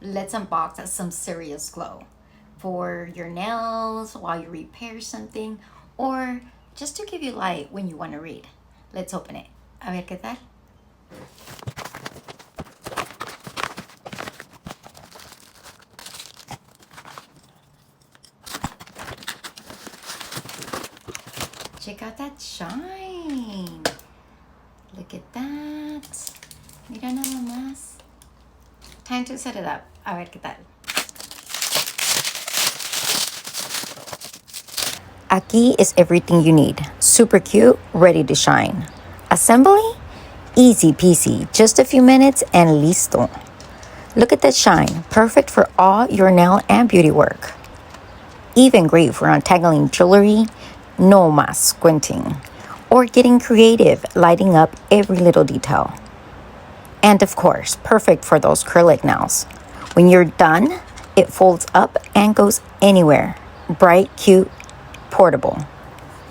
let's unbox some serious glow for your nails while you repair something or just to give you light when you want to read. Let's open it. A ver qué tal. Check out that shine. Look at that. Mira nada más. Time to set it up. A ver qué tal. Aquí is everything you need. Super cute, ready to shine. Assembly? Easy peasy. Just a few minutes and listo. Look at that shine. Perfect for all your nail and beauty work. Even great for untangling jewelry, no más squinting, or getting creative, lighting up every little detail. And of course, perfect for those acrylic nails. When you're done, it folds up and goes anywhere. Bright, cute, portable.